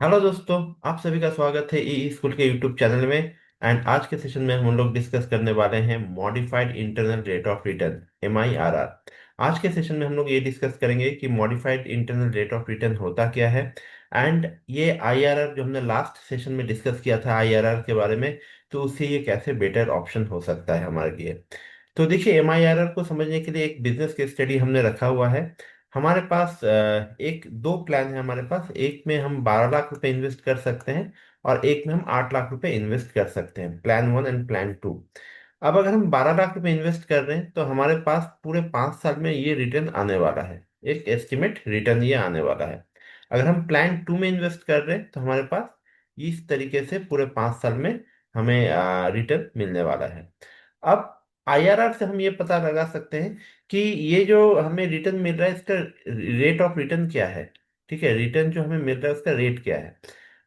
Hello दोस्तों। आप सभी का स्वागत है ई स्कूल के यूट्यूब चैनल में। एंड आज के सेशन में हम लोग डिस्कस करने वाले हैं modified internal rate of return MIRR। आज के सेशन में हम लोग ये डिस्कस करेंगे कि modified internal rate of return होता क्या है। एंड ये IRR जो हमने लास्ट सेशन में डिस्कस किया था IRR के बारे में, तो उससे ये कैसे बेटर ऑप्शन हो सकता है हमारे लिए। तो देखिए, MIRR को समझने के लिए एक बिजनेस केस स्टडी हमने रखा हुआ है। हमारे पास एक दो प्लान है हमारे पास। एक में हम 12 लाख रुपए इन्वेस्ट कर सकते हैं और एक में हम 8 लाख रुपए इन्वेस्ट कर सकते हैं, प्लान 1 एंड प्लान 2। अब अगर हम 12 लाख रुपए इन्वेस्ट कर रहे हैं तो हमारे पास पूरे 5 साल में ये रिटर्न आने वाला है। एक एस्टिमेट रिटर्न ये आने वाला है। अगर हम प्लान 2 में इन्वेस्ट कर रहे हैं तो हमारे पास इस तरीके से पूरे 5 साल में हमें रिटर्न मिलने वाला है। अब IRR से हम ये पता लगा सकते हैं कि ये जो हमें रिटर्न मिल रहा है इसका रेट ऑफ रिटर्न क्या है। ठीक है, रिटर्न जो हमें मिल रहा है उसका रेट क्या है।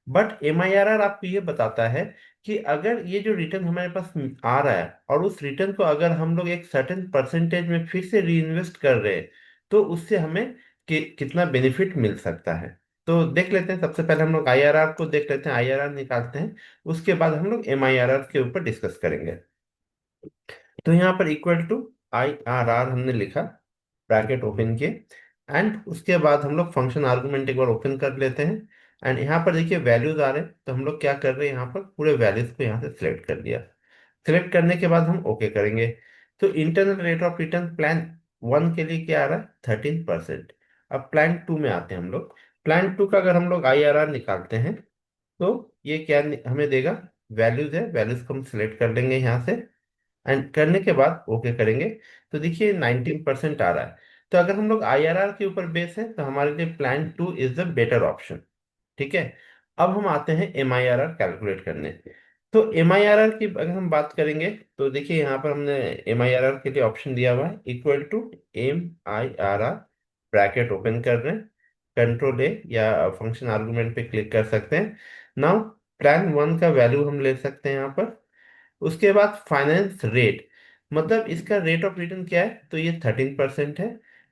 बट MIRR आपको ये बताता है कि अगर ये जो रिटर्न हमारे पास आ रहा है और उस रिटर्न को अगर हम लोग एक सर्टेन परसेंटेज में फिर से री इन्वेस्ट कर रहे हैं तो उससे हमें कितना बेनिफिट मिल सकता है। तो देख लेते हैं, सबसे पहले हम लोग IRR को देख लेते हैं, IRR निकालते हैं। उसके बाद हम लोग MIRR के ऊपर डिस्कस करेंगे। तो यहाँ पर इक्वल टू IRR हमने लिखा, ब्रैकेट ओपन किए। एंड उसके बाद हम लोग फंक्शन आर्गुमेंट एक बार ओपन कर लेते हैं। एंड यहाँ पर देखिए वैल्यूज आ रहे हैं, तो हम लोग क्या कर रहे हैं, यहाँ पर पूरे वैल्यूज को यहाँ से सिलेक्ट कर लिया। सिलेक्ट करने के बाद हम ओके करेंगे। तो internal rate of return plan 1 के लिए क्या आ रहा है, 13%। अब प्लान 2 में आते हैं हम लोग। प्लान 2 का अगर हम लोग IRR निकालते हैं तो ये क्या हमें देगा, वैल्यूज है, वैल्यूज को हम सिलेक्ट कर लेंगे यहाँ से। एंड करने के बाद ओके करेंगे। तो देखिए 19% आ रहा है। तो अगर हम लोग IRR के ऊपर बेस है तो हमारे लिए plan 2 is the better option. ठीक है। अब हम आते हैं MIRR कैलकुलेट करने। तो MIRR की अगर हम बात करेंगे तो देखिए यहाँ पर हमने MIRR के लिए ऑप्शन दिया हुआ है, equal to MIRR, bracket open कर रहे हैं, कंट्रोल A या फंक्शन आर्गुमेंट पे क्लिक कर सकते हैं। नाउ प्लान 1 का वैल्यू हम ले सकते हैं यहाँ पर। उसके बाद फाइनेंस रेट, मतलब इसका रेट ऑफ रिटर्न क्या है, तो ये 13% है।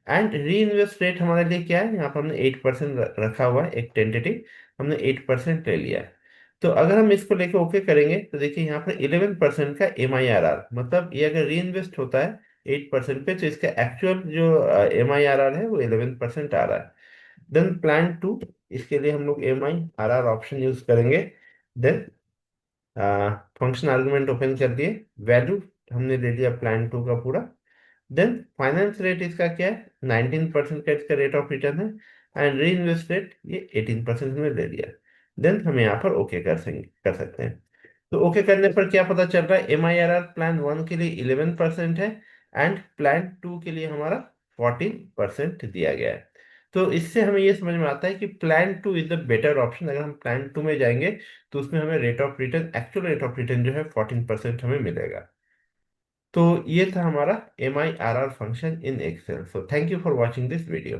एंड री इन्वेस्ट रेट हमारे लिए क्या है, यहाँ पर हमने 8% रखा हुआ है, एक टेंटेटिव हमने 8% ले लिया है। तो अगर हम इसको लेके ओके करेंगे तो देखिए यहाँ पर 11% का MIRR, मतलब ये अगर री इन्वेस्ट होता है 8% पे तो इसका एक्चुअल जो MIRR है वो 11% आ रहा है। देन प्लान 2, इसके लिए हम लोग MIRR ऑप्शन यूज करेंगे। देन फंक्शन आर्गुमेंट ओपन कर दिए, वैल्यू हमने ले लिया प्लान 2 का पूरा। देन फाइनेंस रेट इसका क्या है, 19% का इसका रेट ऑफ रिटर्न है। एंड री इन्वेस्ट रेट ये 18% हमने ले लिया। देन हम यहाँ पर ओके कर सकते हैं। तो ओके करने पर क्या पता चल रहा है, MIRR प्लान 1 के लिए 11% है एंड प्लान 2 के लिए हमारा 14% दिया गया है। तो इससे हमें ये समझ में आता है कि plan 2 is the better option. अगर हम प्लान 2 में जाएंगे तो उसमें हमें rate of return, actual rate of return जो है 14% हमें मिलेगा। तो ये था हमारा MIRR function in Excel. So thank you for watching this video.